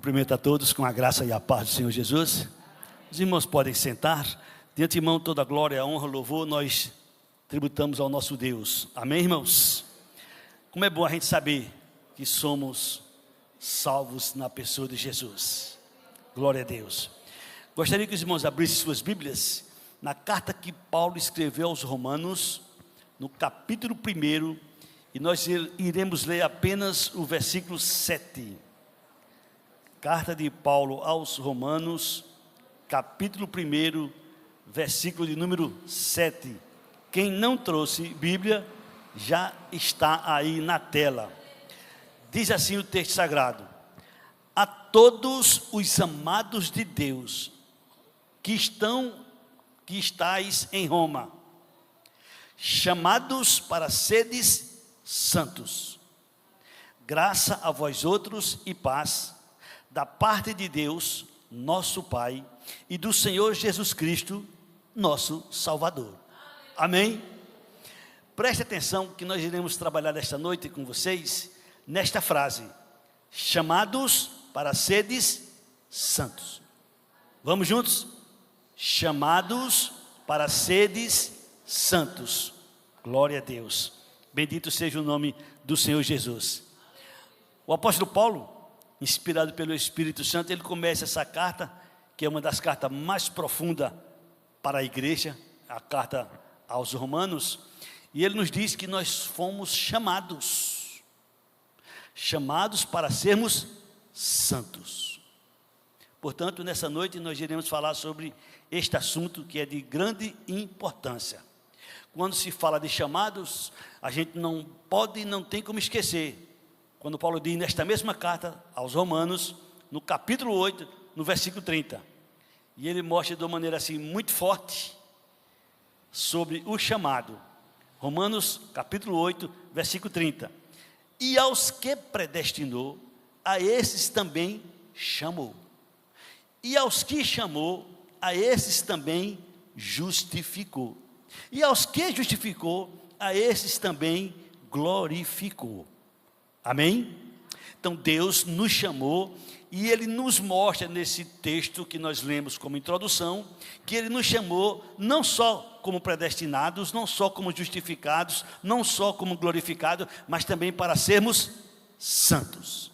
Cumprimento a todos com a graça e a paz do Senhor Jesus. Os irmãos podem sentar. De antemão, toda a glória, honra, louvor, nós tributamos ao nosso Deus. Amém, irmãos? Como é bom a gente saber que somos salvos na pessoa de Jesus. Glória a Deus. Gostaria que os irmãos abrissem suas Bíblias na carta que Paulo escreveu aos Romanos, no capítulo 1, e nós iremos ler apenas o versículo 7. Carta de Paulo aos Romanos, capítulo 1, versículo de número 7. Quem não trouxe Bíblia, já está aí na tela. Diz assim o texto sagrado: a todos os amados de Deus, que estáis em Roma, chamados para seres santos, graça a vós outros e paz, da parte de Deus, nosso Pai, e do Senhor Jesus Cristo, nosso Salvador. Amém? Preste atenção que nós iremos trabalhar esta noite com vocês, nesta frase: chamados para seres santos. Vamos juntos? Chamados para seres santos. Glória a Deus. Bendito seja o nome do Senhor Jesus. O apóstolo Paulo, inspirado pelo Espírito Santo, ele começa essa carta, que é uma das cartas mais profundas para a igreja, a carta aos Romanos, e ele nos diz que nós fomos chamados para sermos santos. Portanto, nessa noite nós iremos falar sobre este assunto que é de grande importância. Quando se fala de chamados, a gente não pode e não tem como esquecer quando Paulo diz nesta mesma carta aos Romanos, no capítulo 8, no versículo 30. E ele mostra de uma maneira assim muito forte sobre o chamado. Romanos capítulo 8, versículo 30. E aos que predestinou, a esses também chamou. E aos que chamou, a esses também justificou. E aos que justificou, a esses também glorificou. Amém? Então Deus nos chamou e Ele nos mostra nesse texto que nós lemos como introdução, que Ele nos chamou não só como predestinados, não só como justificados, não só como glorificados, mas também para sermos santos.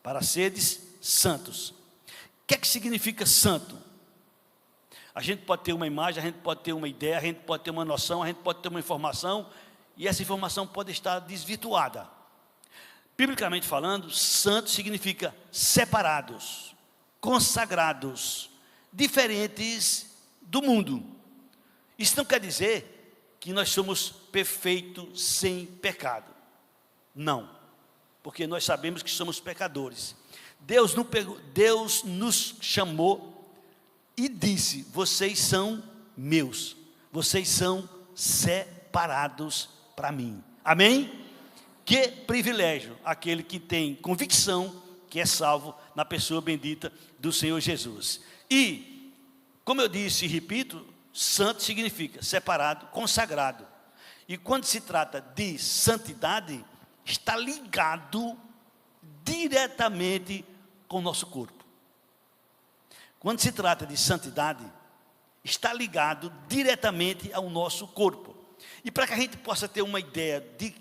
Para seres santos. O que é que significa santo? A gente pode ter uma imagem, a gente pode ter uma ideia, a gente pode ter uma noção, a gente pode ter uma informação, e essa informação pode estar desvirtuada. Biblicamente falando, santo significa separados, consagrados, diferentes do mundo. Isso não quer dizer que nós somos perfeitos sem pecado. Não, porque nós sabemos que somos pecadores. Deus nos chamou e disse: vocês são meus, vocês são separados para mim. Amém? Que privilégio aquele que tem convicção que é salvo na pessoa bendita do Senhor Jesus. E, como eu disse e repito, santo significa separado, consagrado. E quando se trata de santidade, está ligado diretamente com o nosso corpo. Quando se trata de santidade, está ligado diretamente ao nosso corpo. E para que a gente possa ter uma ideia de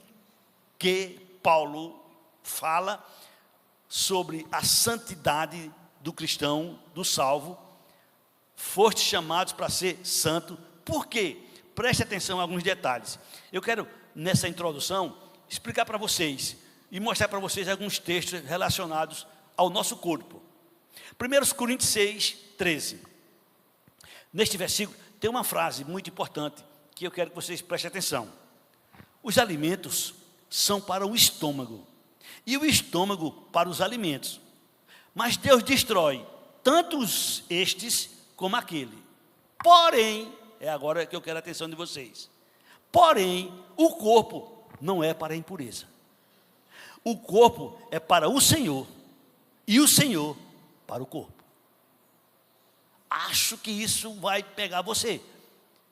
que Paulo fala sobre a santidade do cristão, do salvo, foste chamados para ser santo. Por quê? Preste atenção a alguns detalhes. Eu quero, nessa introdução, explicar para vocês e mostrar para vocês alguns textos relacionados ao nosso corpo. 1 Coríntios 6, 13. Neste versículo tem uma frase muito importante que eu quero que vocês prestem atenção. Os alimentos são para o estômago, e o estômago para os alimentos. Mas Deus destrói tanto estes como aquele. Porém, é agora que eu quero a atenção de vocês. Porém, o corpo não é para a impureza. O corpo é para o Senhor, e o Senhor para o corpo. Acho que isso vai pegar você,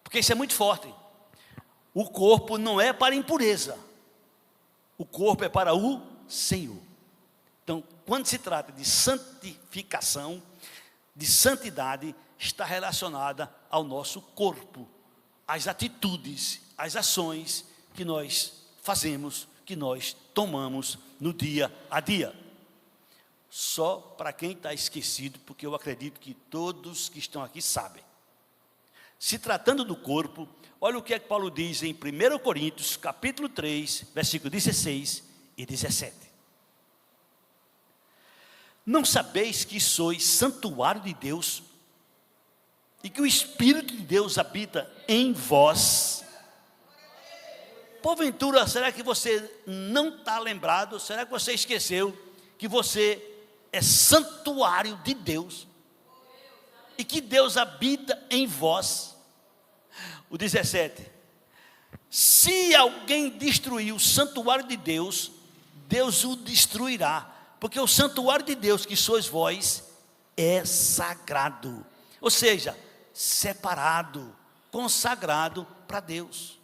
porque isso é muito forte. O corpo não é para impureza, o corpo é para o Senhor. Então, quando se trata de santificação, de santidade, está relacionada ao nosso corpo, às atitudes, às ações que nós fazemos, que nós tomamos no dia a dia. Só para quem está esquecido, porque eu acredito que todos que estão aqui sabem. Se tratando do corpo, olha o que é que Paulo diz em 1 Coríntios, capítulo 3, versículos 16 e 17. Não sabeis que sois santuário de Deus e que o Espírito de Deus habita em vós? Porventura, será que você não está lembrado? Será que você esqueceu que você é santuário de Deus? E que Deus habita em vós? O 17. Se alguém destruir o santuário de Deus, Deus o destruirá. Porque o santuário de Deus, que sois vós, é sagrado. Ou seja, separado, consagrado para Deus.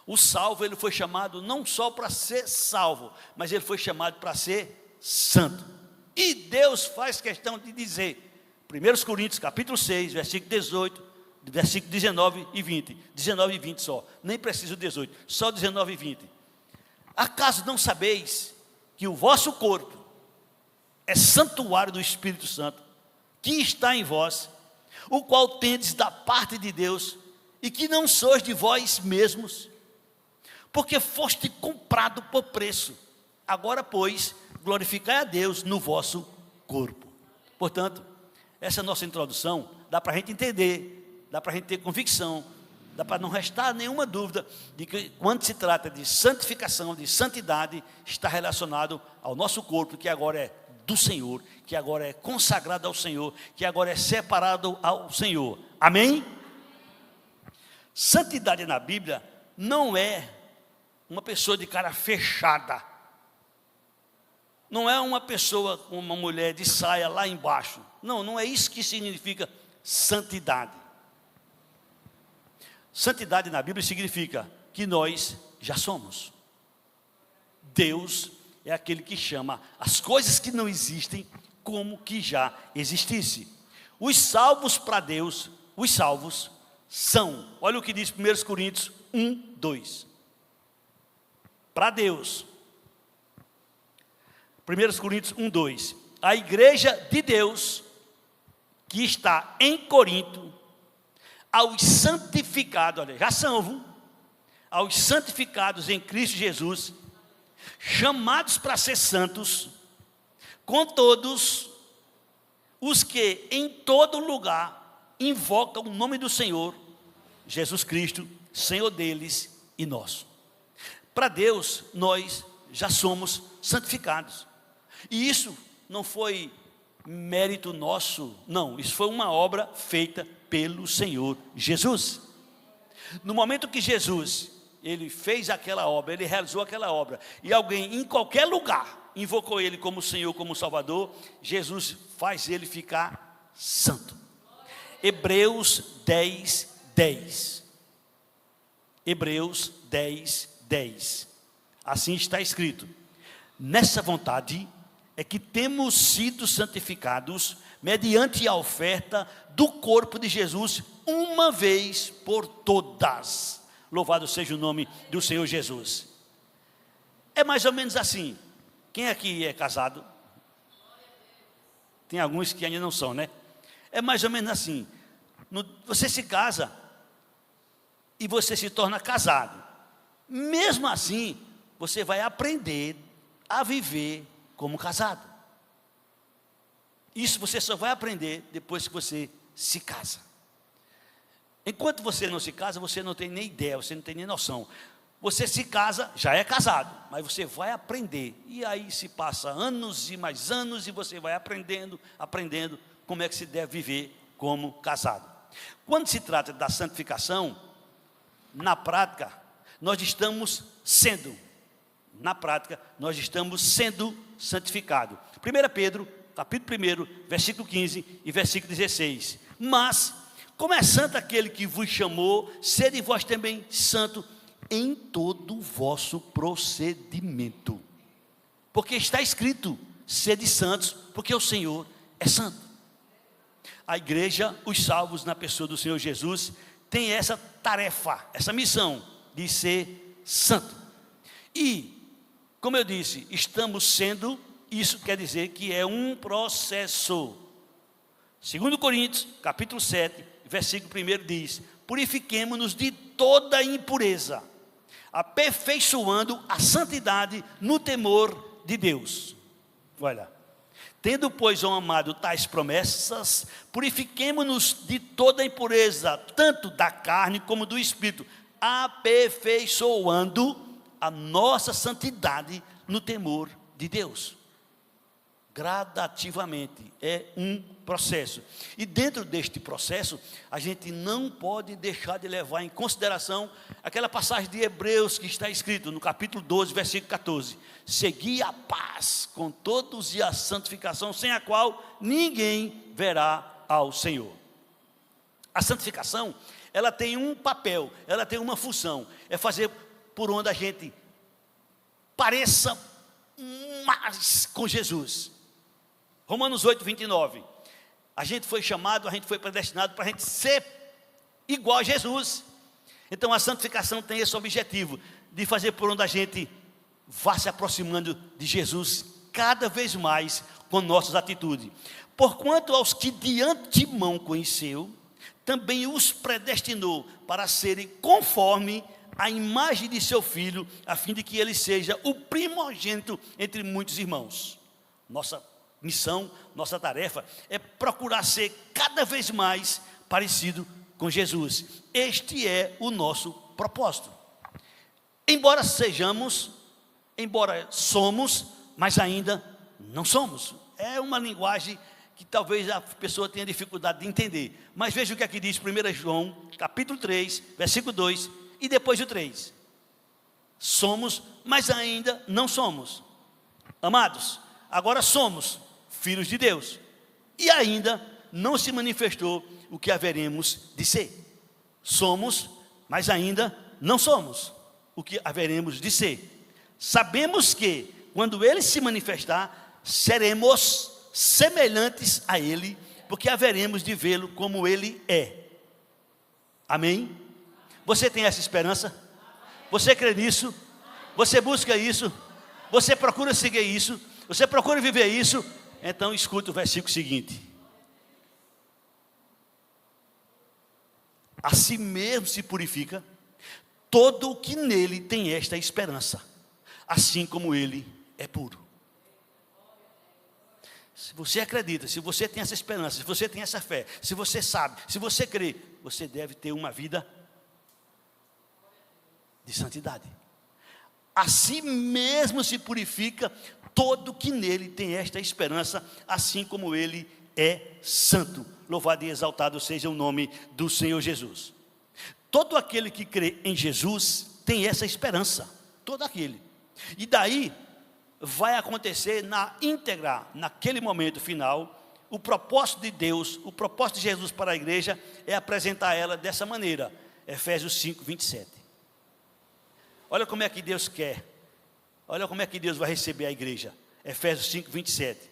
O salvo, ele foi chamado não só para ser salvo, mas ele foi chamado para ser santo. E Deus faz questão de dizer, 1 Coríntios capítulo 6, versículo 18, versículo 19 e 20. 19 e 20 só, nem preciso 18, só 19 e 20. Acaso não sabeis que o vosso corpo é santuário do Espírito Santo, que está em vós, o qual tendes da parte de Deus, e que não sois de vós mesmos, porque foste comprado por preço. Agora, pois, glorificai a Deus no vosso corpo. Portanto, essa nossa introdução dá para a gente entender, dá para a gente ter convicção, dá para não restar nenhuma dúvida de que quando se trata de santificação, de santidade, está relacionado ao nosso corpo, que agora é do Senhor, que agora é consagrado ao Senhor, que agora é separado ao Senhor. Amém? Santidade na Bíblia não é uma pessoa de cara fechada, não é uma pessoa com uma mulher de saia lá embaixo. Não, não é isso que significa santidade. Santidade na Bíblia significa que nós já somos. Deus é aquele que chama as coisas que não existem como que já existisse. Os salvos para Deus, os salvos são, olha o que diz 1 Coríntios 1, 2. Para Deus, 1 Coríntios 1, 2. A igreja de Deus, que está em Corinto, aos santificados, olha, já são, viu? Aos santificados em Cristo Jesus, chamados para ser santos, com todos os que em todo lugar invocam o nome do Senhor, Jesus Cristo, Senhor deles e nosso. Para Deus, nós já somos santificados. E isso não foi mérito nosso, não, isso foi uma obra feita pelo Senhor Jesus. No momento que Jesus, ele fez aquela obra, ele realizou aquela obra, e alguém em qualquer lugar invocou ele como Senhor, como Salvador, Jesus faz ele ficar santo. Hebreus 10, 10. Hebreus 10, 10. Assim está escrito: nessa vontade é que temos sido santificados mediante a oferta do corpo de Jesus, uma vez por todas. Louvado seja o nome do Senhor Jesus. É mais ou menos assim. Quem aqui é casado? Tem alguns que ainda não são, né? É mais ou menos assim. Você se casa e você se torna casado. Mesmo assim, você vai aprender a viver como casado. Isso você só vai aprender depois que você se casa. Enquanto você não se casa, você não tem nem ideia, você não tem nem noção. Você se casa, já é casado, mas você vai aprender. E aí se passa anos e mais anos e você vai aprendendo como é que se deve viver como casado. Quando se trata da santificação, na prática, nós estamos sendo santificados. 1 Pedro, capítulo 1, versículo 15 e versículo 16. Mas, como é santo aquele que vos chamou, sede vós também santo em todo o vosso procedimento. Porque está escrito: sede santos, porque o Senhor é santo. A igreja, os salvos na pessoa do Senhor Jesus, tem essa tarefa, essa missão de ser santo. E, como eu disse, estamos sendo, isso quer dizer que é um processo. 2 Coríntios, capítulo 7, versículo 1 diz: purifiquemo-nos de toda impureza, aperfeiçoando a santidade no temor de Deus. Olha, tendo, pois, ó amado, tais promessas, purifiquemo-nos de toda impureza, tanto da carne como do espírito, aperfeiçoando a nossa santidade no temor de Deus. Gradativamente, é um processo. E dentro deste processo, a gente não pode deixar de levar em consideração aquela passagem de Hebreus que está escrito no capítulo 12, versículo 14: segui a paz com todos e a santificação, sem a qual ninguém verá ao Senhor. A santificação, ela tem um papel, ela tem uma função, é fazer por onde a gente pareça mais com Jesus. Romanos 8, 29. A gente foi chamado, a gente foi predestinado para a gente ser igual a Jesus. Então a santificação tem esse objetivo, de fazer por onde a gente vá se aproximando de Jesus cada vez mais com nossas atitudes. Porquanto aos que de antemão conheceu, também os predestinou para serem conforme a imagem de seu Filho, a fim de que ele seja o primogênito entre muitos irmãos. Nossa missão, nossa tarefa é procurar ser cada vez mais parecido com Jesus. Este é o nosso propósito. Embora somos, mas ainda não somos. É uma linguagem que talvez a pessoa tenha dificuldade de entender. Mas veja o que aqui diz 1 João, capítulo 3, versículo 2, e depois o 3. Somos, mas ainda não somos. Amados, agora somos filhos de Deus, e ainda não se manifestou o que haveremos de ser. Somos, mas ainda não somos o que haveremos de ser. Sabemos que, quando Ele se manifestar, seremos semelhantes a Ele, porque haveremos de vê-lo como Ele é. Amém? Você tem essa esperança? Você crê nisso? Você busca isso? Você procura seguir isso? Você procura viver isso? Então escuta o versículo seguinte: a si mesmo se purifica todo o que nele tem esta esperança, assim como ele é puro. Se você acredita, se você tem essa esperança, se você tem essa fé, se você sabe, se você crê, você deve ter uma vida de santidade. A si mesmo se purifica todo que nele tem esta esperança, assim como ele é santo. Louvado e exaltado seja o nome do Senhor Jesus. Todo aquele que crê em Jesus tem essa esperança, todo aquele. E daí vai acontecer na íntegra, naquele momento final, o propósito de Deus, o propósito de Jesus para a igreja é apresentar ela dessa maneira. Efésios 5, 27. Olha como é que Deus quer. Olha como é que Deus vai receber a igreja. Efésios 5, 27.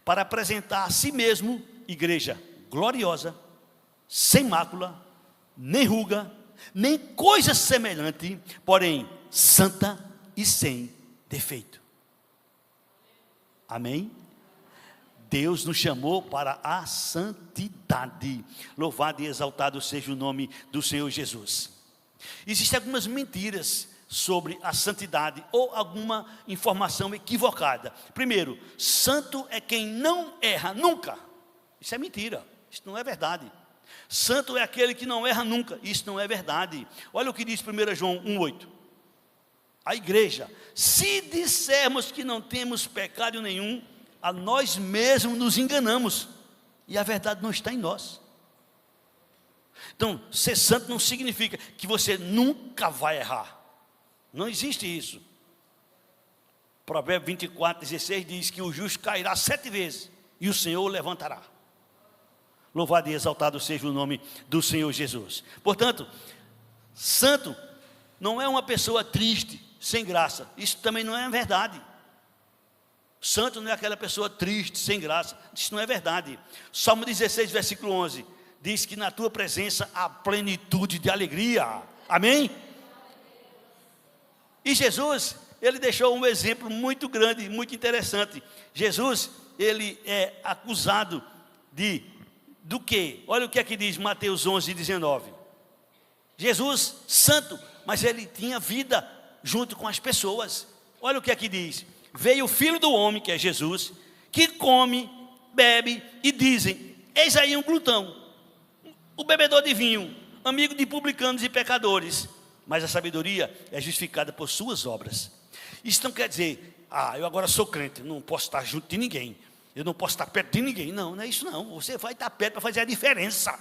Para apresentar a si mesmo, igreja gloriosa, sem mácula, nem ruga, nem coisa semelhante, porém santa e sem defeito. Amém? Deus nos chamou para a santidade. Louvado e exaltado seja o nome do Senhor Jesus. Existem algumas mentiras sobre a santidade, ou alguma informação equivocada. Primeiro, santo é quem não erra nunca. Isso é mentira, isso não é verdade. Santo é aquele que não erra nunca. Isso não é verdade. Olha o que diz 1 João 1,8. A igreja: se dissermos que não temos pecado nenhum, a nós mesmos nos enganamos, e a verdade não está em nós. Então, ser santo não significa que você nunca vai errar. Não existe isso. Provérbios 24, 16 diz que o justo cairá 7 vezes e o Senhor o levantará. Louvado e exaltado seja o nome do Senhor Jesus. Portanto, santo não é uma pessoa triste, sem graça. Isso também não é verdade. Santo não é aquela pessoa triste, sem graça. Isso não é verdade. Salmo 16, versículo 11, diz que na tua presença há plenitude de alegria. Amém? E Jesus, ele deixou um exemplo muito grande, muito interessante. Jesus, ele é acusado do quê? Olha o que aqui diz Mateus 11, 19. Jesus, santo, mas ele tinha vida junto com as pessoas. Olha o que aqui diz: veio o Filho do Homem, que é Jesus, que come, bebe, e dizem: eis aí um glutão, o bebedor de vinho, amigo de publicanos e pecadores. Mas a sabedoria é justificada por suas obras. Isso não quer dizer, eu agora sou crente, não posso estar junto de ninguém, eu não posso estar perto de ninguém. Não, não é isso não. Você vai estar perto para fazer a diferença.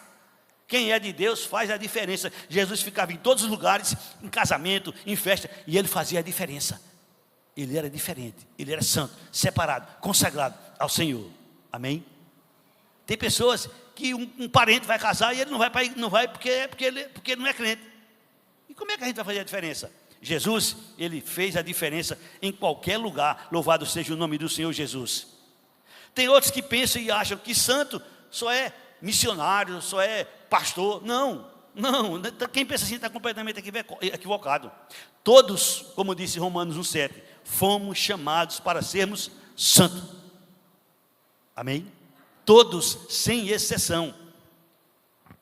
Quem é de Deus faz a diferença. Jesus ficava em todos os lugares, em casamento, em festa, e ele fazia a diferença. Ele era diferente, ele era santo, separado, consagrado ao Senhor. Amém? Tem pessoas que um parente vai casar e ele não vai porque ele não é crente. E como é que a gente vai fazer a diferença? Jesus, ele fez a diferença em qualquer lugar. Louvado seja o nome do Senhor Jesus. Tem outros que pensam e acham que santo só é missionário, só é pastor. Não. Quem pensa assim está completamente equivocado. Todos, como disse Romanos 1,7, fomos chamados para sermos santos. Amém? Todos, sem exceção.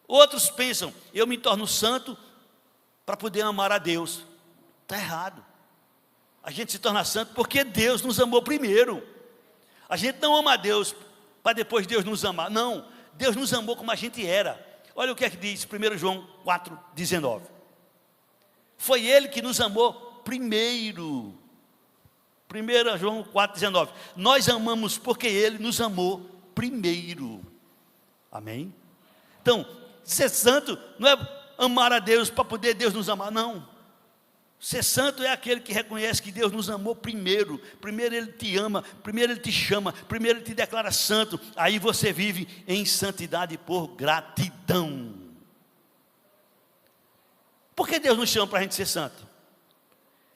Outros pensam, eu me torno santo para poder amar a Deus. Está errado. A gente se torna santo porque Deus nos amou primeiro. A gente não ama a Deus para depois Deus nos amar. Não, Deus nos amou como a gente era. Olha o que é que diz 1 João 4,19. Foi Ele que nos amou primeiro. 1 João 4,19. Nós amamos porque Ele nos amou primeiro. Amém? Então, ser santo não é amar a Deus para poder Deus nos amar, não. Ser santo é aquele que reconhece que Deus nos amou primeiro. Primeiro Ele te ama, primeiro Ele te chama, primeiro Ele te declara santo. Aí você vive em santidade por gratidão. Por que Deus nos chama para a gente ser santo?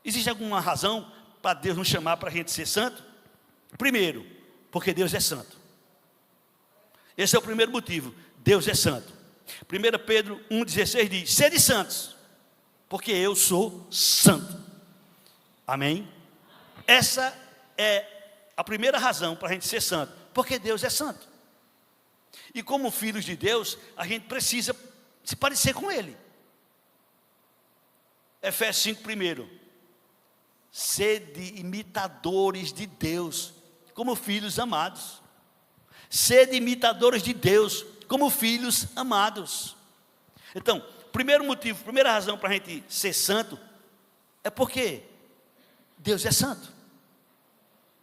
Existe alguma razão para Deus nos chamar para a gente ser santo? Primeiro, porque Deus é santo. Esse é o primeiro motivo. Deus é santo. 1 Pedro 1,16 diz: sede santos, porque eu sou santo. Amém? Essa é a primeira razão para a gente ser santo, porque Deus é santo. E como filhos de Deus, a gente precisa se parecer com Ele. Efésios 5, primeiro: sede imitadores de Deus, como filhos amados. Sede imitadores de Deus, como filhos amados. Então, primeiro motivo, primeira razão para a gente ser santo, é porque Deus é santo.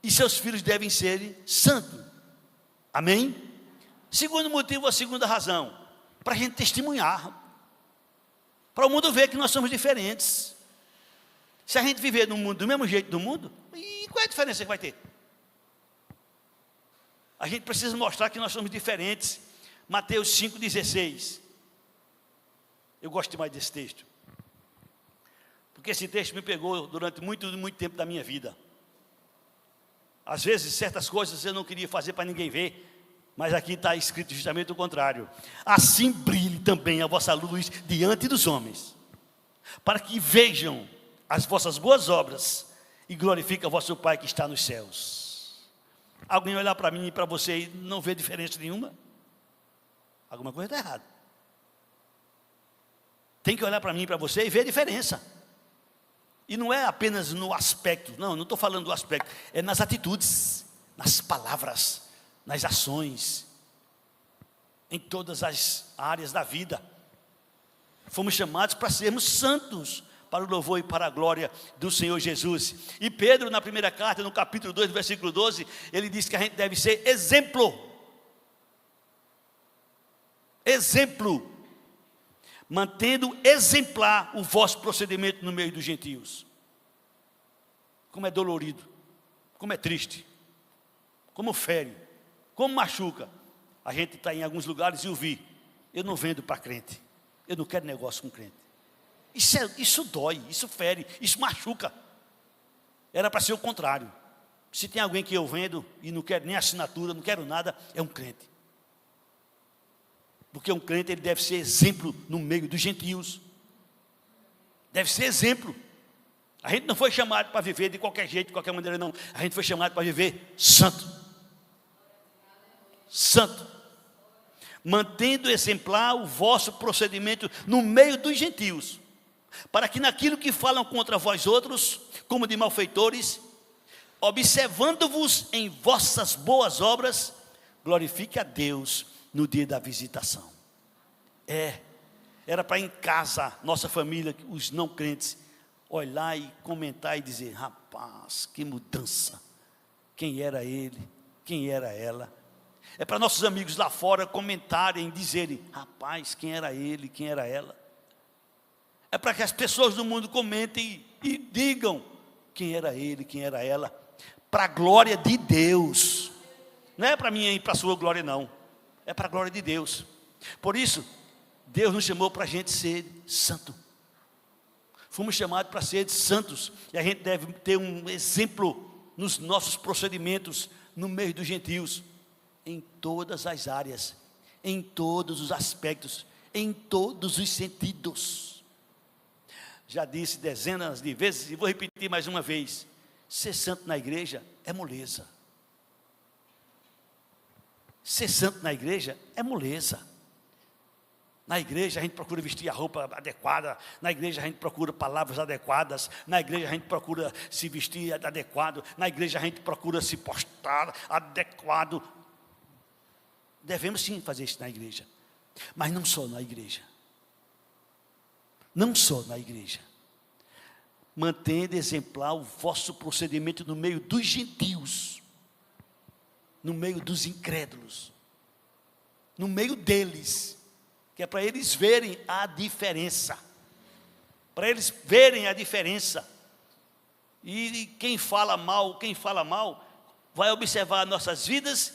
E seus filhos devem ser santos. Amém? Segundo motivo, a segunda razão, para a gente testemunhar. Para o mundo ver que nós somos diferentes. Se a gente viver no mundo do mesmo jeito do mundo, e qual é a diferença que vai ter? A gente precisa mostrar que nós somos diferentes. Mateus 5,16. Eu gosto demais desse texto, porque esse texto me pegou durante muito tempo da minha vida. Às vezes, certas coisas eu não queria fazer para ninguém ver, mas aqui está escrito justamente o contrário. Assim brilhe também a vossa luz diante dos homens, para que vejam as vossas boas obras e glorifiquem o vosso Pai que está nos céus. Alguém olhar para mim e para você e não ver diferença nenhuma? Alguma coisa está errada. Tem que olhar para mim e para você e ver a diferença. E não é apenas no aspecto, não estou falando do aspecto, é nas atitudes, nas palavras, nas ações, em todas as áreas da vida. Fomos chamados para sermos santos, para o louvor e para a glória do Senhor Jesus. E Pedro, na primeira carta, no capítulo 2, versículo 12, ele diz que a gente deve ser exemplo. Exemplo. Mantendo exemplar o vosso procedimento no meio dos gentios. Como é dolorido, como é triste, como fere, como machuca. A gente está em alguns lugares e ouvir: eu não vendo para crente, eu não quero negócio com crente. Isso dói, isso fere, isso machuca. Era para ser o contrário. Se tem alguém que eu vendo e não quero nem assinatura, não quero nada, é um crente. Porque um crente ele deve ser exemplo no meio dos gentios. Deve ser exemplo. A gente não foi chamado para viver de qualquer jeito, de qualquer maneira, não. A gente foi chamado para viver santo. Santo. Mantendo exemplar o vosso procedimento no meio dos gentios, para que naquilo que falam contra vós outros, como de malfeitores, observando-vos em vossas boas obras, glorifique a Deus no dia da visitação. Era para em casa, nossa família, os não crentes, olhar e comentar e dizer: rapaz, que mudança, quem era ele, quem era ela. É para nossos amigos lá fora comentarem, dizerem: rapaz, quem era ele, quem era ela. É para que as pessoas do mundo comentem e digam quem era ele, quem era ela, para a glória de Deus. Não é para mim e para a sua glória, não. É para a glória de Deus. Por isso, Deus nos chamou para a gente ser santo. Fomos chamados para ser santos. E a gente deve ter um exemplo nos nossos procedimentos, no meio dos gentios, em todas as áreas, em todos os aspectos, em todos os sentidos. Já disse dezenas de vezes e vou repetir mais uma vez: ser santo na igreja é moleza. Ser santo na igreja é moleza. Na igreja a gente procura vestir a roupa adequada, na igreja a gente procura palavras adequadas, na igreja a gente procura se vestir adequado, na igreja a gente procura se postar adequado. Devemos sim fazer isso na igreja, mas não só na igreja. Não só na igreja. Mantendo exemplar o vosso procedimento no meio dos gentios, no meio dos incrédulos, no meio deles, que é para eles verem a diferença. Para eles verem a diferença. E quem fala mal, vai observar nossas vidas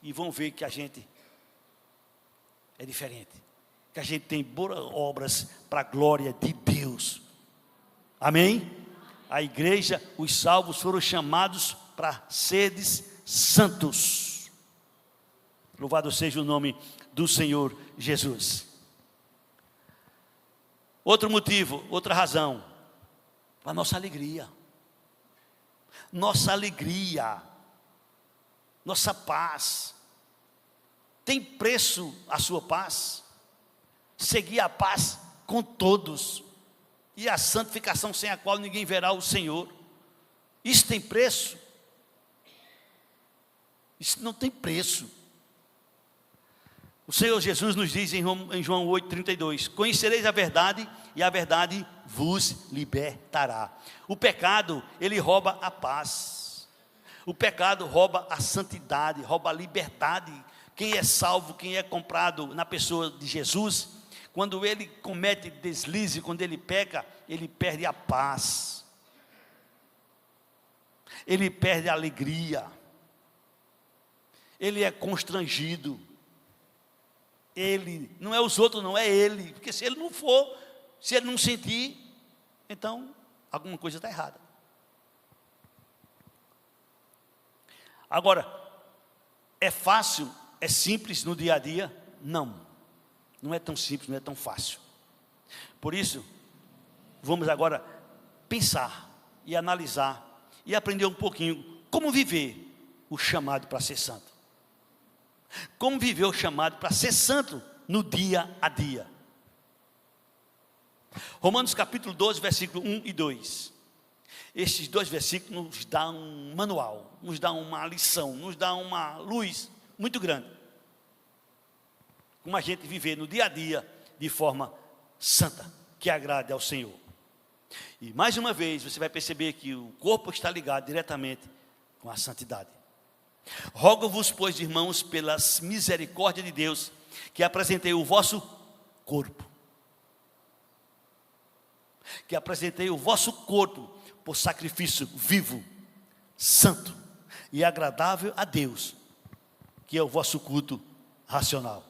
e vão ver que a gente é diferente, que a gente tem boas obras para a glória de Deus. Amém? A igreja, os salvos foram chamados para seres santos. Louvado seja o nome do Senhor Jesus. Outro motivo, outra razão, a nossa alegria. Nossa alegria, nossa paz. Tem preço a sua paz? Seguir a paz com todos, e a santificação sem a qual ninguém verá o Senhor. Isso tem preço? Isso não tem preço. O Senhor Jesus nos diz em João 8,32: conhecereis a verdade, e a verdade vos libertará. O pecado, ele rouba a paz. O pecado rouba a santidade, rouba a liberdade. Quem é salvo, quem é comprado na pessoa de Jesus, quando ele comete deslize, quando ele peca, ele perde a paz, ele perde a alegria, ele é constrangido. Ele, não é os outros, não é ele, porque se ele não for, se ele não sentir, então alguma coisa está errada. Agora, é fácil, é simples no dia a dia? Não é tão simples, não é tão fácil. Por isso, vamos agora pensar e analisar e aprender um pouquinho como viver o chamado para ser santo. Como viver o chamado para ser santo no dia a dia. Romanos capítulo 12, versículo 1 e 2. Estes dois versículos nos dão um manual, nos dão uma lição, nos dão uma luz muito grande. Como a gente viver no dia a dia de forma santa, que agrade ao Senhor. E mais uma vez você vai perceber que o corpo está ligado diretamente com a santidade. Rogo-vos, pois, irmãos, pelas misericórdias de Deus, que apresentei o vosso corpo. Que apresentei o vosso corpo por sacrifício vivo, santo e agradável a Deus, que é o vosso culto racional.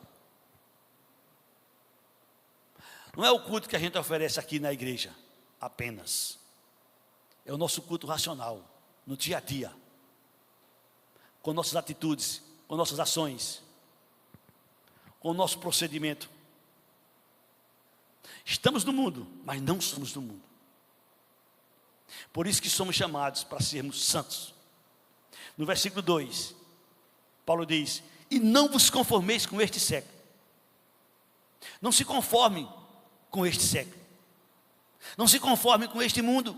Não é o culto que a gente oferece aqui na igreja, apenas. É o nosso culto racional, no dia a dia. com nossas atitudes, com nossas ações, com o nosso procedimento. Estamos no mundo, mas não somos do mundo. Por isso que somos chamados para sermos santos. No versículo 2, Paulo diz: e não vos conformeis com este século. Não se conforme com este século. Não se conforme com este mundo.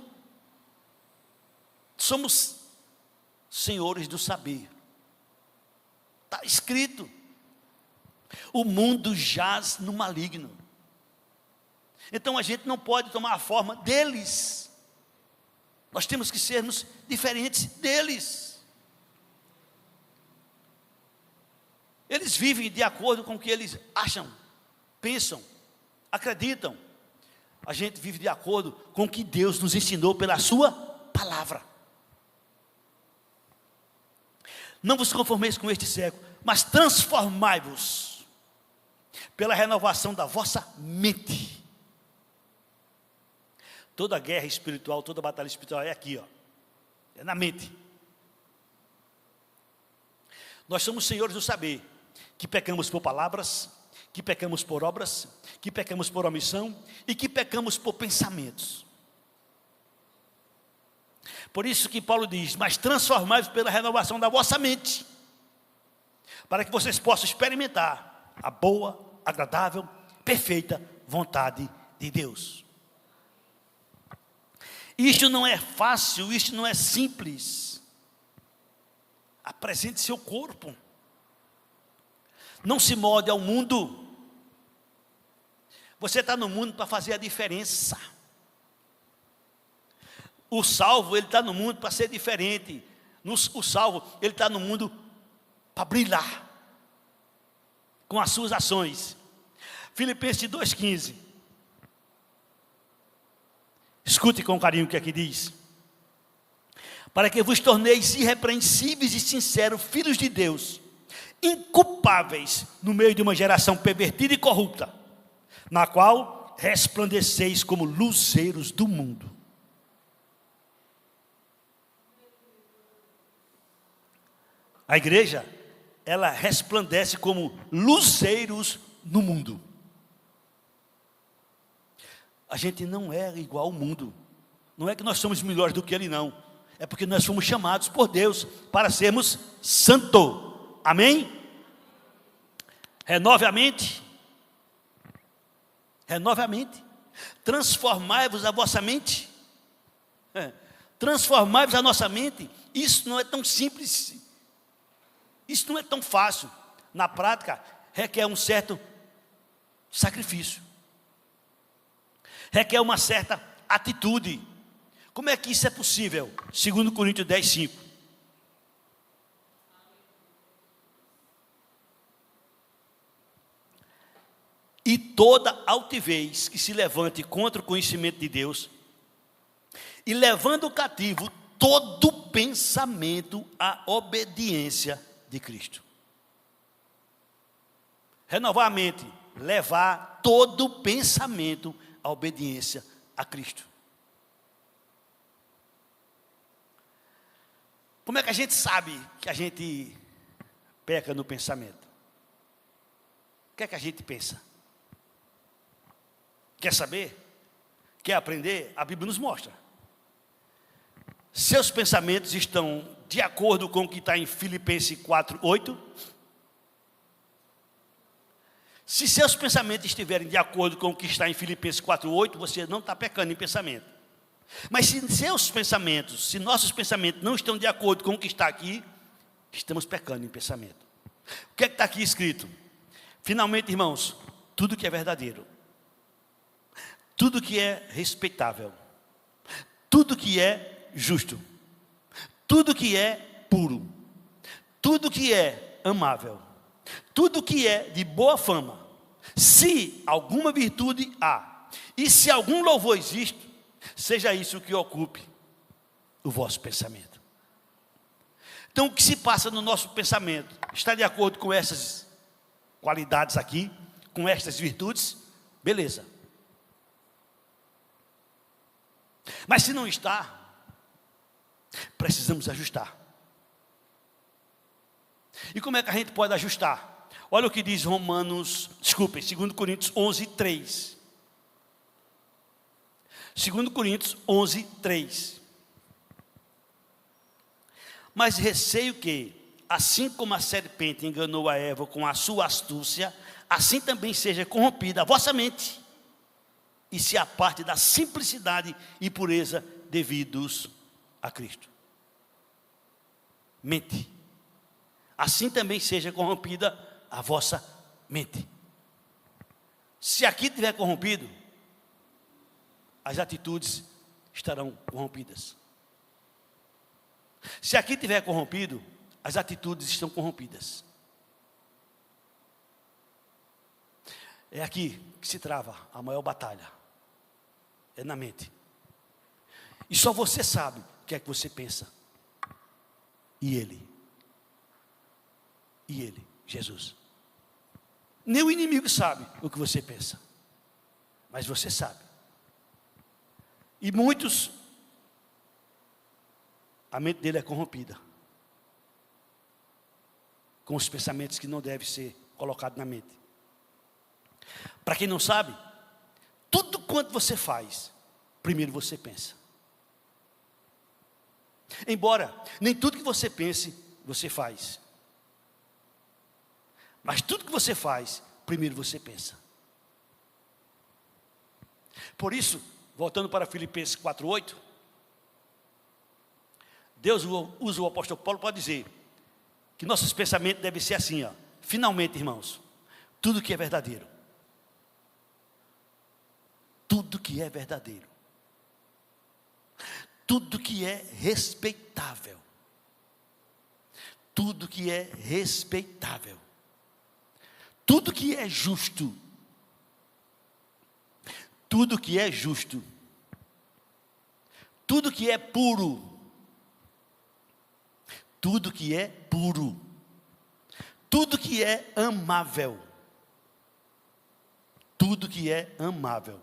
Somos senhores do saber. Está escrito: o mundo jaz no maligno. Então a gente não pode tomar a forma deles. Nós temos que sermos diferentes deles. Eles vivem de acordo com o que eles acham, pensam, acreditam. A gente vive de acordo com o que Deus nos ensinou pela sua palavra. Não vos conformeis com este século, mas transformai-vos pela renovação da vossa mente. Toda guerra espiritual, toda batalha espiritual é aqui, ó. É na mente. Nós somos senhores do saber, que pecamos por palavras, que pecamos por obras, que pecamos por omissão e que pecamos por pensamentos. Por isso que Paulo diz: mas transformai-vos pela renovação da vossa mente, para que vocês possam experimentar a boa, agradável, perfeita vontade de Deus. Isto não é fácil, isto não é simples. Apresente seu corpo. Não se molde ao mundo. Você está no mundo para fazer a diferença. O salvo, ele está no mundo para ser diferente. O salvo, ele está no mundo para brilhar com as suas ações. Filipenses 2,15. Escute com carinho o que aqui diz: para que vos torneis irrepreensíveis e sinceros, filhos de Deus, inculpáveis no meio de uma geração pervertida e corrupta, na qual resplandeceis como luzeiros do mundo. A igreja, ela resplandece como luzeiros no mundo. A gente não é igual ao mundo. Não é que nós somos melhores do que ele, não. É porque nós fomos chamados por Deus para sermos santos. Amém? Renove a mente. Renove a mente. Transformai-vos a vossa mente. Transformai-vos a nossa mente. Isso não é tão simples. Isso não é tão fácil. Na prática, requer um certo sacrifício. Requer uma certa atitude. Como é que isso é possível? 2 Coríntios 10:5. E toda altivez que se levante contra o conhecimento de Deus, e levando cativo todo pensamento à obediência de Cristo. Renovar a mente, levar todo pensamento à obediência a Cristo. Como é que a gente sabe que a gente peca no pensamento? O que é que a gente pensa? Quer saber? Quer aprender? A Bíblia nos mostra. Seus pensamentos estão de acordo com o que está em Filipenses 4:8. Se seus pensamentos estiverem de acordo com o que está em Filipenses 4:8, você não está pecando em pensamento. Mas se nossos pensamentos não estão de acordo com o que está aqui, estamos pecando em pensamento. O que é que está aqui escrito? Finalmente, irmãos, tudo que é verdadeiro, tudo que é respeitável, tudo que é justo, tudo que é puro, tudo que é amável, tudo que é de boa fama, se alguma virtude há, e se algum louvor existe, seja isso que ocupe o vosso pensamento. Então, o que se passa no nosso pensamento está de acordo com essas qualidades aqui, com estas virtudes? Beleza. Mas se não está, precisamos ajustar. E como é que a gente pode ajustar? Olha o que diz 2 Coríntios 11, 3. 2 Coríntios 11, 3. Mas receio que, assim como a serpente enganou a Eva com a sua astúcia, assim também seja corrompida a vossa mente, e se aparte da simplicidade e pureza devidos a Cristo. Mente. Assim também seja corrompida a vossa mente. Se aqui estiver corrompido, as atitudes estarão corrompidas. Se aqui estiver corrompido, as atitudes estão corrompidas. É aqui que se trava a maior batalha. É na mente. E só você sabe o que é que você pensa. E Ele, Jesus. Nem o inimigo sabe o que você pensa. Mas você sabe. E muitos, a mente dele é corrompida. Com os pensamentos que não devem ser colocados na mente. Para quem não sabe, tudo quanto você faz, primeiro você pensa. Embora nem tudo que você pense, você faz. Mas tudo que você faz, primeiro você pensa. Por isso, voltando para Filipenses 4:8, Deus usa o apóstolo Paulo para dizer que nossos pensamentos devem ser assim, ó. Finalmente, irmãos, tudo que é verdadeiro, tudo que é verdadeiro, tudo que é respeitável, tudo que é respeitável, tudo que é justo, tudo que é justo, tudo que é puro, tudo que é puro, tudo que é amável, tudo que é amável,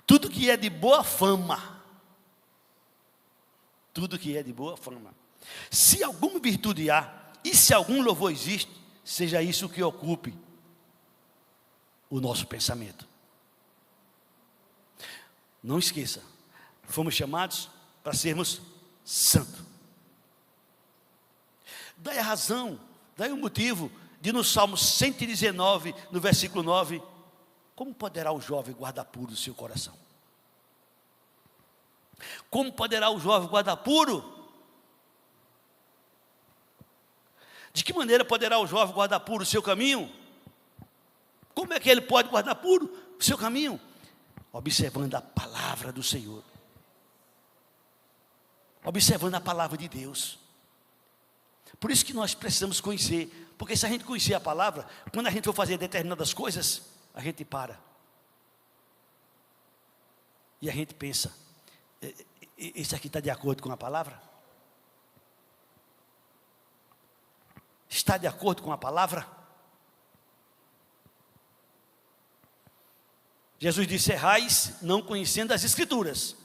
tudo que é de boa fama, tudo que é de boa fama. Se alguma virtude há, e se algum louvor existe, seja isso que ocupe o nosso pensamento. Não esqueça, fomos chamados para sermos santos. Daí a razão, daí o motivo de no Salmo 119, no versículo 9, como poderá o jovem guardar puro o seu coração? Como poderá o jovem guardar puro? De que maneira poderá o jovem guardar puro o seu caminho? Como é que ele pode guardar puro o seu caminho? Observando a palavra do Senhor. Observando a palavra de Deus. Por isso que nós precisamos conhecer. Porque se a gente conhecer a palavra, quando a gente for fazer determinadas coisas, a gente para. E a gente pensa, isso aqui está de acordo com a palavra? Está de acordo com a palavra? Jesus disse, errais não conhecendo as Escrituras.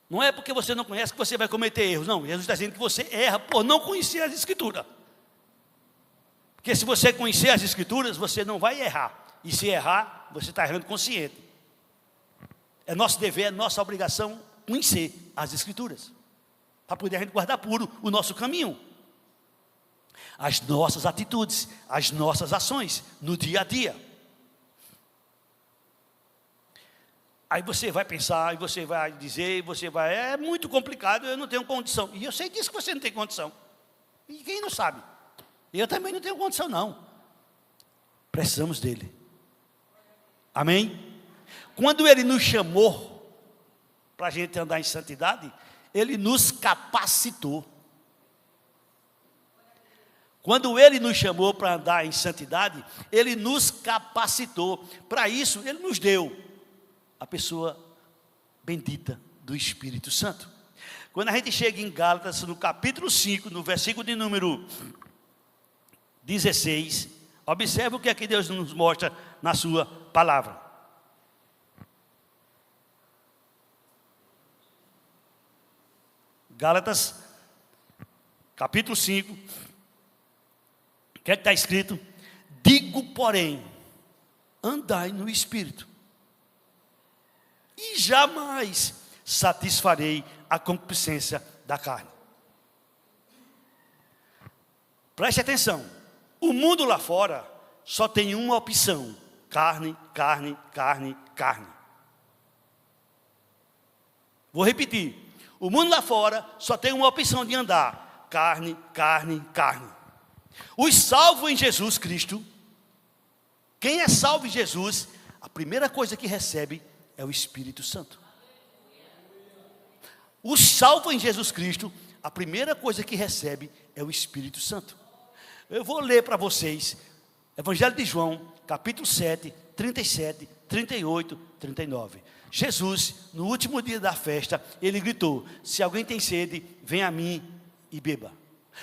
Não é porque você não conhece que você vai cometer erros. Não, Jesus está dizendo que você erra por não conhecer as Escrituras. Porque se você conhecer as Escrituras, você não vai errar. E se errar, você está errando consciente. É nosso dever, é nossa obrigação conhecer as Escrituras. Para poder a gente guardar puro o nosso caminho. As nossas atitudes, as nossas ações no dia a dia. Aí você vai pensar, e você vai dizer, é muito complicado, eu não tenho condição. E eu sei disso que você não tem condição. E quem não sabe? Eu também não tenho condição, não. Precisamos dele. Amém? Quando ele nos chamou para a gente andar em santidade, ele nos capacitou. Quando ele nos chamou para andar em santidade, ele nos capacitou. Para isso, ele nos deu a pessoa bendita do Espírito Santo. Quando a gente chega em Gálatas, no capítulo 5, no versículo de número 16, observe o que aqui Deus nos mostra na sua palavra. Gálatas, capítulo 5, o que é que está escrito? Digo, porém, andai no Espírito, e jamais satisfarei a concupiscência da carne. Preste atenção, o mundo lá fora só tem uma opção: carne, carne, carne, carne. Vou repetir, o mundo lá fora só tem uma opção de andar: carne, carne, carne. Os salvos em Jesus Cristo, quem é salvo em Jesus, a primeira coisa que recebe é o Espírito Santo. O salvo em Jesus Cristo, a primeira coisa que recebe é o Espírito Santo. Eu vou ler para vocês, Evangelho de João, capítulo 7, 37, 38, 39. Jesus, no último dia da festa, ele gritou: se alguém tem sede, venha a mim e beba.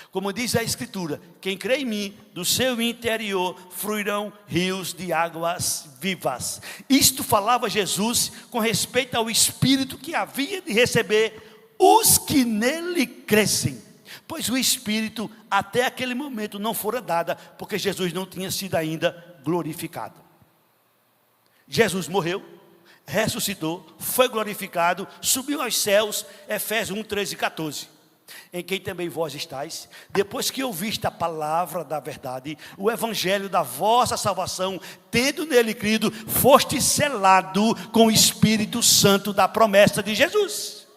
Como diz a Escritura, quem crê em mim, do seu interior fluirão rios de águas vivas. Isto falava Jesus com respeito ao Espírito que havia de receber os que nele crescem. Pois o Espírito até aquele momento não fora dado, porque Jesus não tinha sido ainda glorificado. Jesus morreu, ressuscitou, foi glorificado, subiu aos céus, Efésios 1, 13 e 14. Em quem também vós estáis, depois que ouviste a palavra da verdade, o evangelho da vossa salvação, tendo nele crido, foste selado com o Espírito Santo da promessa de Jesus.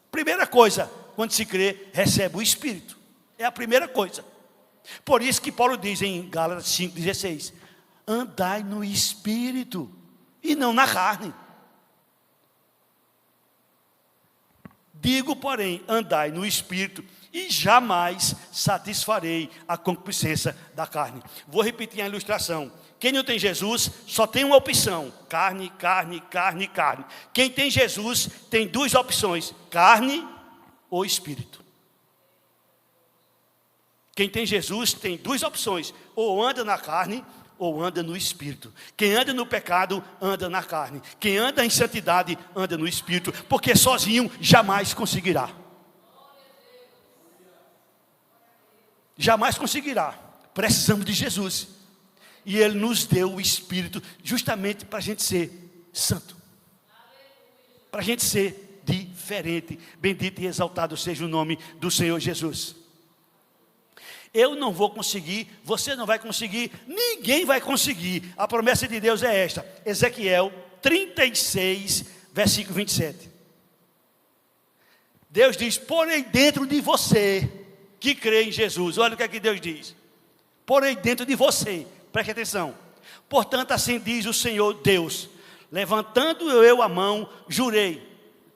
Primeira coisa, quando se crê, recebe o Espírito. É a primeira coisa. Por isso que Paulo diz em Gálatas 5,16: andai no Espírito e não na carne. Digo, porém, andai no Espírito e jamais satisfarei a concupiscência da carne. Vou repetir a ilustração. Quem não tem Jesus só tem uma opção: carne, carne, carne, carne. Quem tem Jesus tem duas opções: carne ou Espírito. Quem tem Jesus tem duas opções: ou anda na carne ou anda no Espírito. Quem anda no pecado, anda na carne. Quem anda em santidade, anda no Espírito. Porque sozinho jamais conseguirá. Jamais conseguirá. Precisamos de Jesus. E Ele nos deu o Espírito justamente para a gente ser santo. Para a gente ser diferente. Bendito e exaltado seja o nome do Senhor Jesus. Eu não vou conseguir, você não vai conseguir, ninguém vai conseguir. A promessa de Deus é esta: Ezequiel 36, versículo 27. Deus diz: porém dentro de você que crê em Jesus. Olha o que é que Deus diz: porém dentro de você, preste atenção. Portanto, assim diz o Senhor Deus: levantando eu a mão, jurei.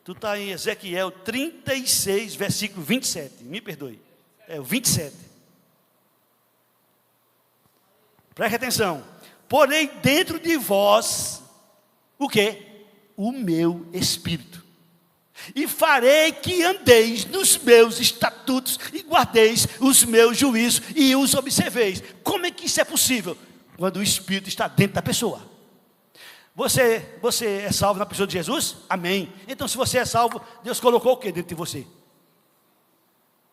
Tu está em Ezequiel 36, versículo 27. Me perdoe, é o 27. Preste atenção. Porém dentro de vós, o quê? O meu Espírito. E farei que andeis nos meus estatutos e guardeis os meus juízos e os observeis. Como é que isso é possível? Quando o Espírito está dentro da pessoa. Você é salvo na pessoa de Jesus? Amém. Então, se você é salvo, Deus colocou o que dentro de você?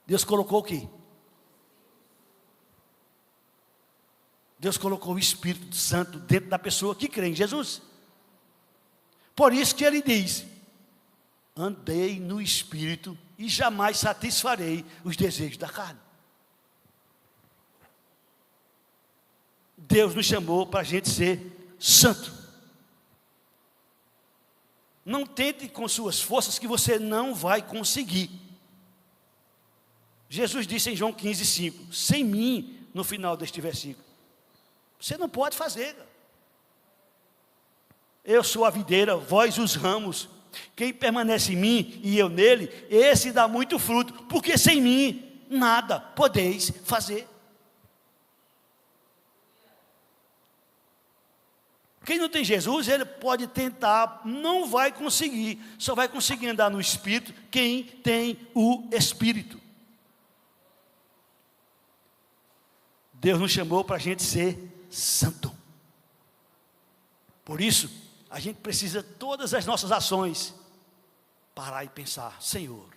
Deus colocou o quê? Deus colocou o Espírito Santo dentro da pessoa que crê em Jesus. Por isso que Ele diz: andei no Espírito e jamais satisfarei os desejos da carne. Deus nos chamou para a gente ser santo. Não tente com suas forças, que você não vai conseguir. Jesus disse em João 15,5: sem mim, no final deste versículo, você não pode fazer. Eu sou a videira, vós os ramos. Quem permanece em mim e eu nele, esse dá muito fruto, porque sem mim nada podeis fazer. Quem não tem Jesus, ele pode tentar, não vai conseguir. Só vai conseguir andar no Espírito quem tem o Espírito. Deus nos chamou para a gente ser santo. Por isso, a gente precisa, todas as nossas ações, parar e pensar: Senhor,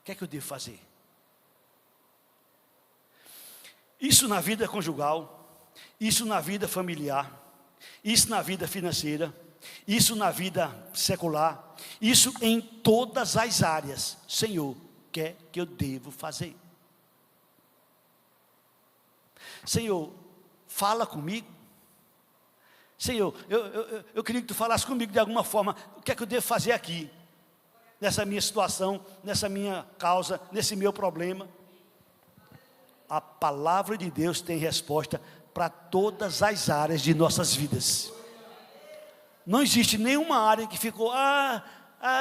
que é que eu devo fazer? Isso na vida conjugal, isso na vida familiar, isso na vida financeira, isso na vida secular, isso em todas as áreas. Senhor, o que é que eu devo fazer? Senhor, fala comigo. Senhor, eu queria que tu falasse comigo de alguma forma. O que é que eu devo fazer aqui? Nessa minha situação, nessa minha causa, nesse meu problema. A palavra de Deus tem resposta para todas as áreas de nossas vidas. Não existe nenhuma área que ficou,